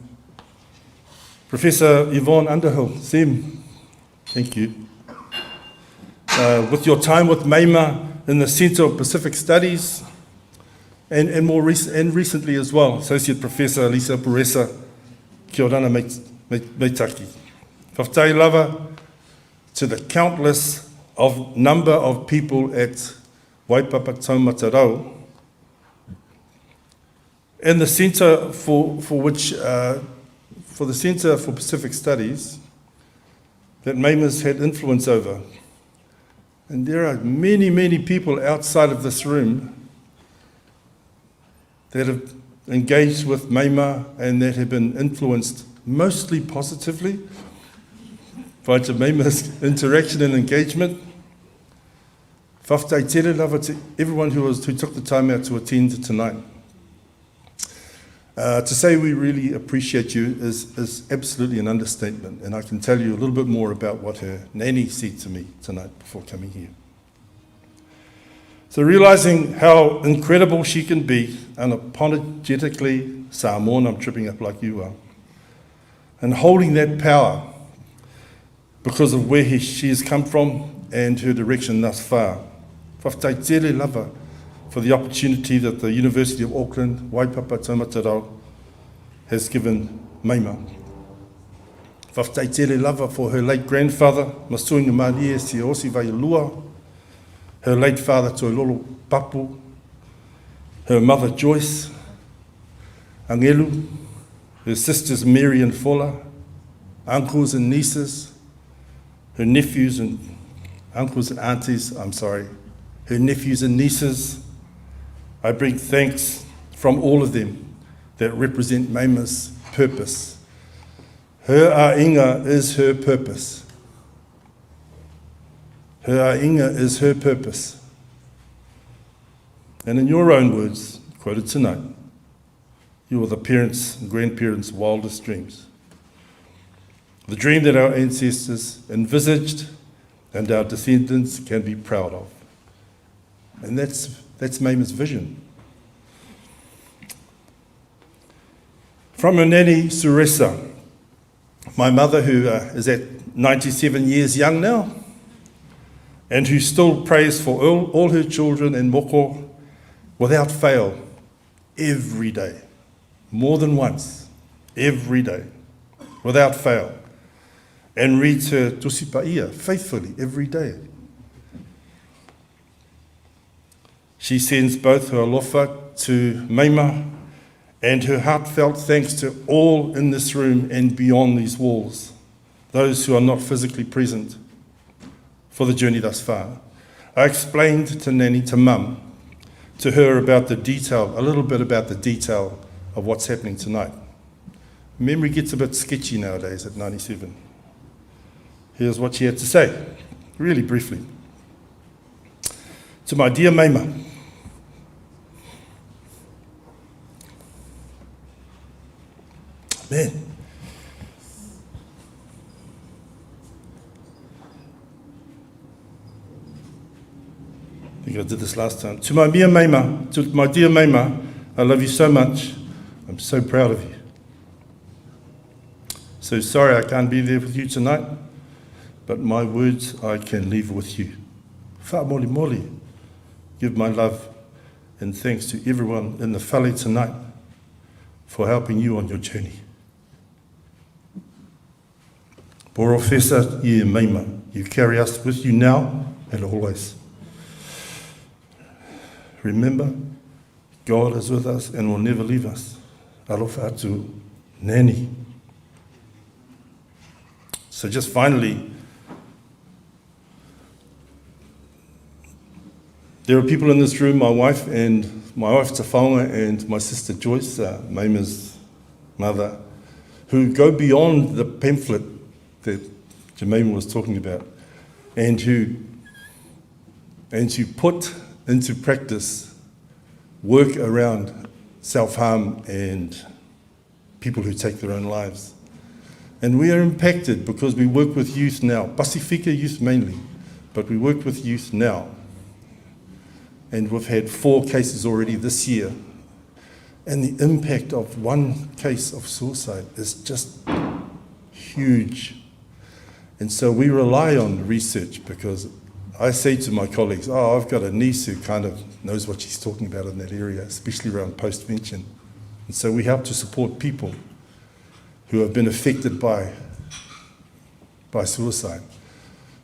Professor Yvonne Underhill, Sam, thank you. With your time with Maima in the Centre of Pacific Studies, and recently as well, Associate Professor Lisa Puresa, kia orana meitaki. Whaftai lava to the countless number of people at Waipapa Taumatarau, and the Centre for the Centre for Pacific Studies that Maima's had influence over. And there are many, many people outside of this room that have engaged with Maima and that have been influenced mostly positively by Jemaima's interaction and engagement. Whaftai tere lava to everyone who took the time out to attend tonight. To say we really appreciate you is absolutely an understatement, and I can tell you a little bit more about what her nanny said to me tonight before coming here. So realising how incredible she can be, unapologetically Samoan, I'm tripping up like you are, and holding that power because of where she has come from and her direction thus far. Whaftai tere lava for the opportunity that the University of Auckland, Waipapa Taumatarau, has given Maima. Whaftai tere lava for her late grandfather, Masuinga Marie Si Osi Vaialua, her late father Toilolo Papu, her mother Joyce, Angelu, her sisters Mary and Fola, uncles and nieces, her nephews and uncles and aunties, her nephews and nieces. I bring thanks from all of them that represent Maima's purpose. Her ainga is her purpose. Her ainga is her purpose. And in your own words, quoted tonight, you are the parents' and grandparents' wildest dreams. The dream that our ancestors envisaged and our descendants can be proud of. And that's Maima's vision. From her nanny, Suresa, my mother who is at 97 years young now, and who still prays for all her children and moko without fail, every day, more than once, every day, without fail, and reads her tusipaia faithfully every day. She sends both her alofa to Maima and her heartfelt thanks to all in this room and beyond these walls, those who are not physically present for the journey thus far. I explained to Nanny, to Mum, to her about a little bit about the detail of what's happening tonight. Memory gets a bit sketchy nowadays at 97. Here's what she had to say, really briefly. To my dear Maima, man, I think I did this last time. To my dear Maima, I love you so much. I'm so proud of you. So sorry I can't be there with you tonight, but my words I can leave with you. Wha moli moli. Give my love and thanks to everyone in the whale tonight for helping you on your journey. Professor Jemaima, you carry us with you now and always. Remember, God is with us and will never leave us. Alofa atu nani. So just finally, there are people in this room, my wife Tafaunga and my sister Joyce, Maima's mother, who go beyond the pamphlet that Jemaima was talking about and who put into practice work around self-harm and people who take their own lives. And we are impacted because we work with youth now, Pasifika youth mainly, but we work with youth now. And we've had 4 cases already this year. And the impact of one case of suicide is just huge. And so we rely on research because I say to my colleagues, I've got a niece who kind of knows what she's talking about in that area, especially around postvention. And so we help to support people who have been affected by suicide.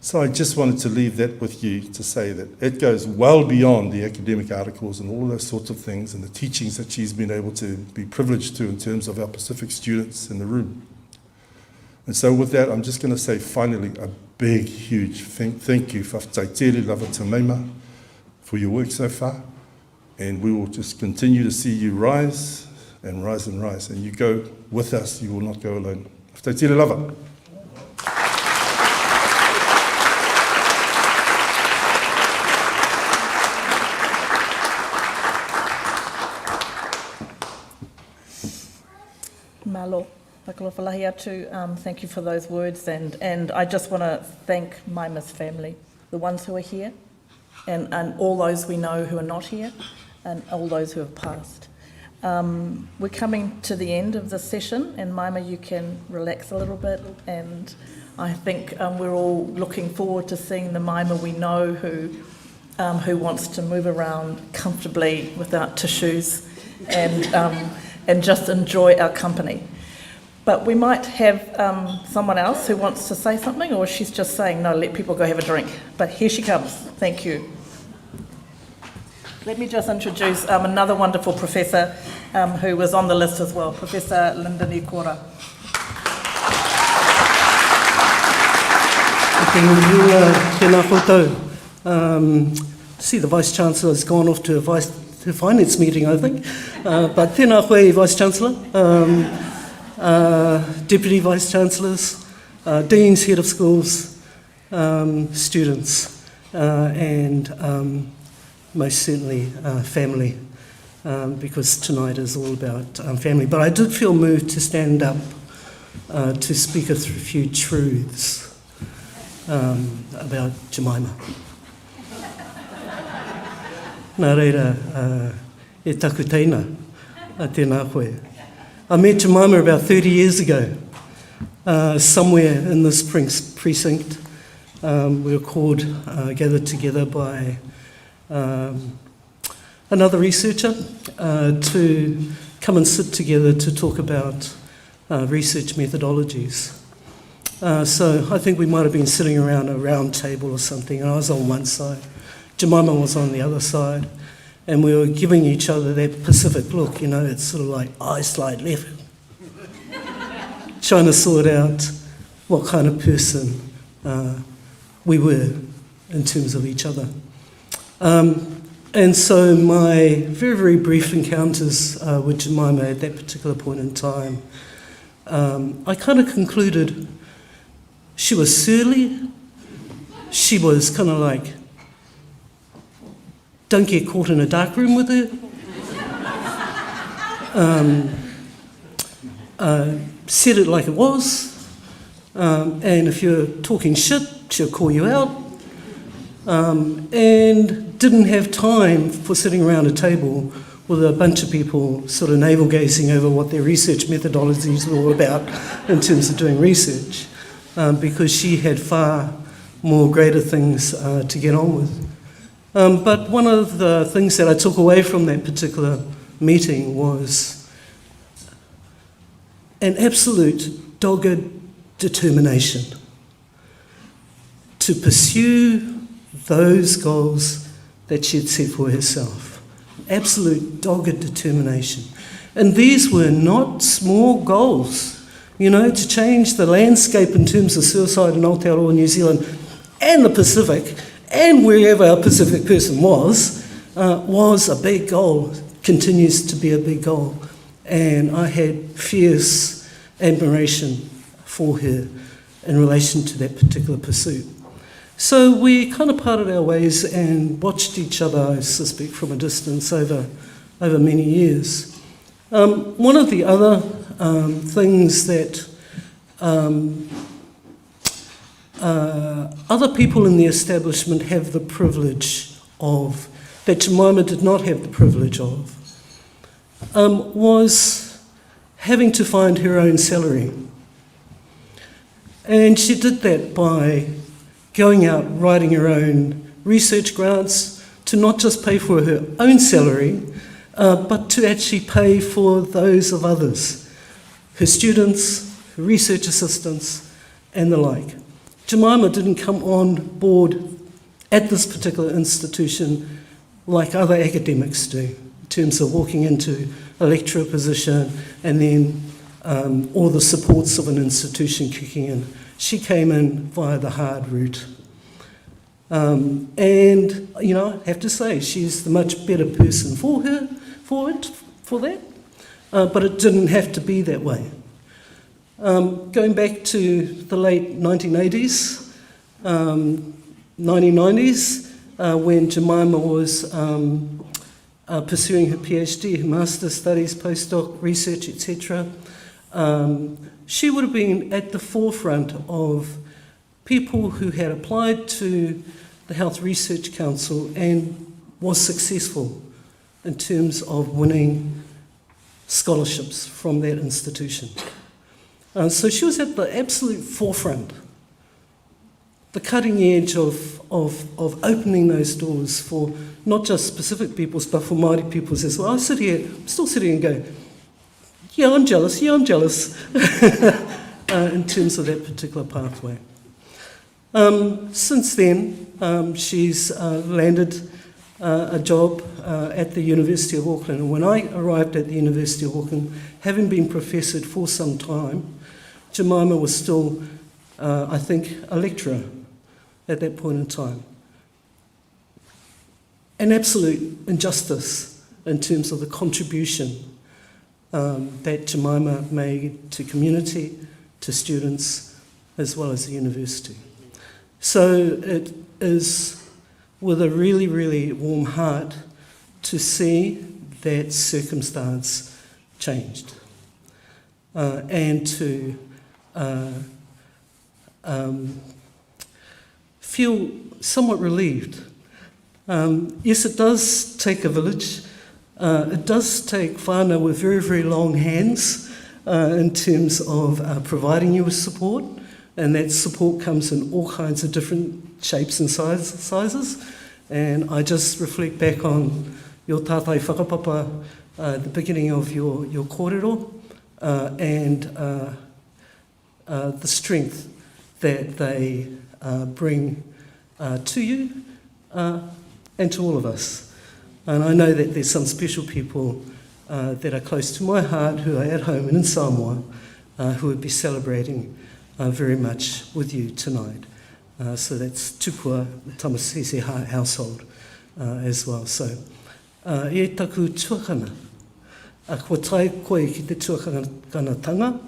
So I just wanted to leave that with you to say that it goes well beyond the academic articles and all those sorts of things and the teachings that she's been able to be privileged to in terms of our Pacific students in the room. And so with that, I'm just going to say finally a big, huge thank you for Taiteri Lava Tamaima for your work so far. And we will just continue to see you rise and rise and rise. And you go with us, you will not go alone. Taiteri Lava. Malo, Pakalofalahi atu, thank you for those words, and I just want to thank Maima's family, the ones who are here, and all those we know who are not here, and all those who have passed. We're coming to the end of the session, and Maima, you can relax a little bit, and I think we're all looking forward to seeing the Maima we know who wants to move around comfortably without tissues and just enjoy our company. But we might have someone else who wants to say something, or she's just saying, no, let people go have a drink. But here she comes. Thank you. Let me just introduce another wonderful professor who was on the list as well, Professor Linda Nikora. Tēnā koutou. See, the Vice-Chancellor has gone off to a finance meeting, I think. But tēnā koe, Vice-Chancellor, Deputy Vice-Chancellors, Deans, Head of Schools, students, and most certainly family, because tonight is all about family. But I did feel moved to stand up to speak a few truths about Jemaima. Nā reira, e taku teina, tēnā koe. I met Jemaima about 30 years ago, somewhere in this precinct. We were gathered together by another researcher to come and sit together to talk about research methodologies. So I think we might have been sitting around a round table or something, and I was on one side. Jemaima was on the other side, and we were giving each other that Pacific look, you know, it's sort of like eyes slide left, trying to sort out what kind of person we were in terms of each other. And so my very, very brief encounters with Jemaima at that particular point in time, I kind of concluded she was surly, she was kind of like don't get caught in a dark room with her. Said it like it was, and if you're talking shit, she'll call you out, and didn't have time for sitting around a table with a bunch of people sort of navel-gazing over what their research methodologies were all about in terms of doing research, because she had far more greater things to get on with. But one of the things that I took away from that particular meeting was an absolute dogged determination to pursue those goals that she had set for herself. Absolute dogged determination. And these were not small goals, you know, to change the landscape in terms of suicide in Aotearoa, New Zealand, and the Pacific, and wherever a Pacific person was a big goal, continues to be a big goal. And I had fierce admiration for her in relation to that particular pursuit. So we kind of parted our ways and watched each other, I suspect, from a distance over many years. One of the other things that other people in the establishment have the privilege of, that Jemaima did not have the privilege of, was having to find her own salary. And she did that by going out writing her own research grants to not just pay for her own salary, but to actually pay for those of others, her students, her research assistants, and the like. Jemaima didn't come on board at this particular institution like other academics do, in terms of walking into a lecturer position and then all the supports of an institution kicking in. She came in via the hard route. And, you know, I have to say, she's the much better person for that, but it didn't have to be that way. Going back to the late 1980s, 1990s, when Jemaima was pursuing her PhD, her master's studies, postdoc research, etc., she would have been at the forefront of people who had applied to the Health Research Council and was successful in terms of winning scholarships from that institution. So she was at the absolute forefront, the cutting edge of opening those doors for not just specific peoples, but for Māori peoples as well. I'm still sitting and going, yeah, I'm jealous, in terms of that particular pathway. Since then, she's landed a job at the University of Auckland. And when I arrived at the University of Auckland, having been professored for some time, Jemaima was still, I think, a lecturer at that point in time. An absolute injustice in terms of the contribution that Jemaima made to community, to students, as well as the university. So it is with a really, really warm heart to see that circumstance changed and to feel somewhat relieved. Yes, it does take a village. It does take whānau with very, very long hands in terms of providing you with support, and that support comes in all kinds of different shapes and sizes. And I just reflect back on your tātai whakapapa at the beginning of your kōrero, and the strength that they bring to you and to all of us. And I know that there's some special people that are close to my heart who are at home and in Samoa who would be celebrating very much with you tonight. So that's tupua, the Tamasese household as well. So, e taku tuakana, kua tai koe ki te tuakanatanga.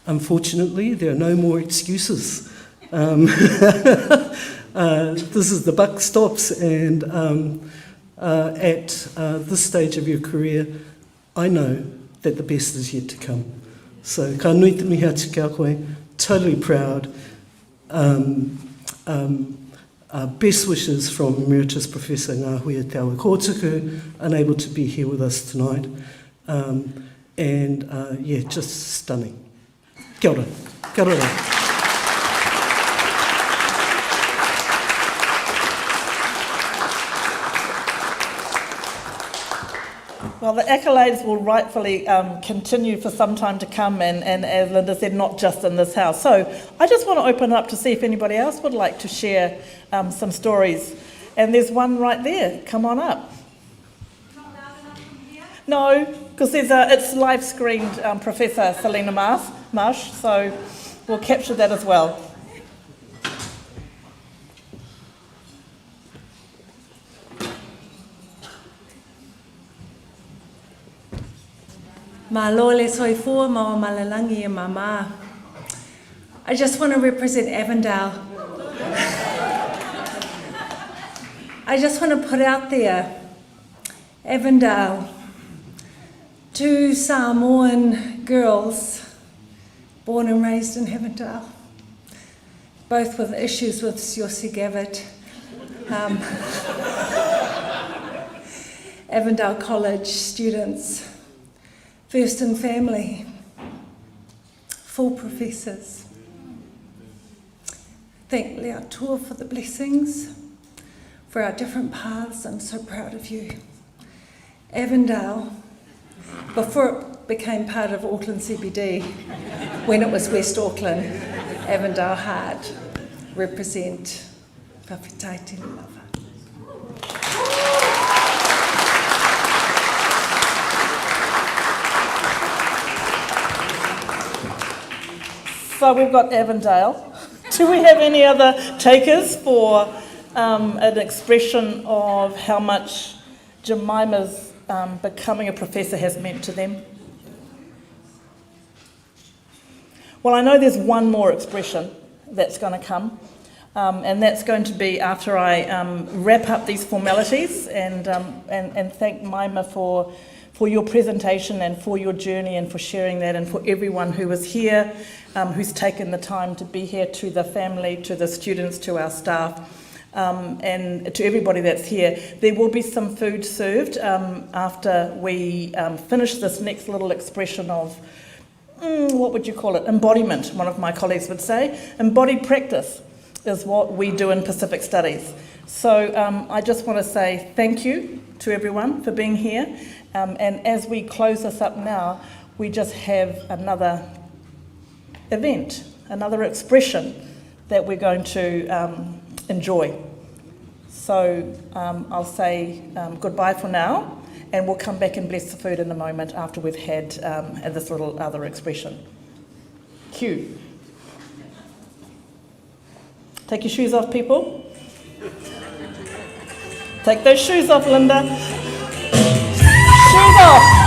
Unfortunately, there are no more excuses. this is the buck stops, and at this stage of your career, I know that the best is yet to come. So ka nui te mihi atu kia koe, totally proud. Best wishes from Emeritus Professor Ngāhui Te Awa Kōtuku, unable to be here with us tonight. Yeah, just stunning. Kia ora. Kia ora. Well, the accolades will rightfully continue for some time to come, and as Linda said, not just in this house. So I just want to open up to see if anybody else would like to share some stories. And there's one right there. Come on up. Not loud enough from here? No, because it's live screened, Professor Selena Marsh, so we'll capture that as well. Ma lole soifua ma o malalangi e mama. I just want to represent Avondale. I just want to put out there, Avondale, two Samoan girls born and raised in Avondale, both with issues with Siosi Gavitt. Avondale College students. First in family, full professors. Thank Lea Tour for the blessings, for our different paths. I'm so proud of you. Avondale, before it became part of Auckland CBD, when it was West Auckland, Avondale Heart, represent Whawhitai Tēnā Lava. So we've got Avondale. Do we have any other takers for an expression of how much Jemaima's becoming a professor has meant to them? Well, I know there's one more expression that's going to come, and that's going to be after I wrap up these formalities and thank Maima for your presentation and for your journey and for sharing that, and for everyone who was here, who's taken the time to be here, to the family, to the students, to our staff, and to everybody that's here. There will be some food served after we finish this next little expression of, what would you call it? Embodiment, one of my colleagues would say. Embodied practice is what we do in Pacific Studies. So I just want to say thank you to everyone for being here. And as we close this up now, we just have another event, another expression that we're going to enjoy. So I'll say goodbye for now, and we'll come back and bless the food in a moment after we've had this little other expression. Cue. Take your shoes off, people. Take those shoes off, Linda. Shoes off.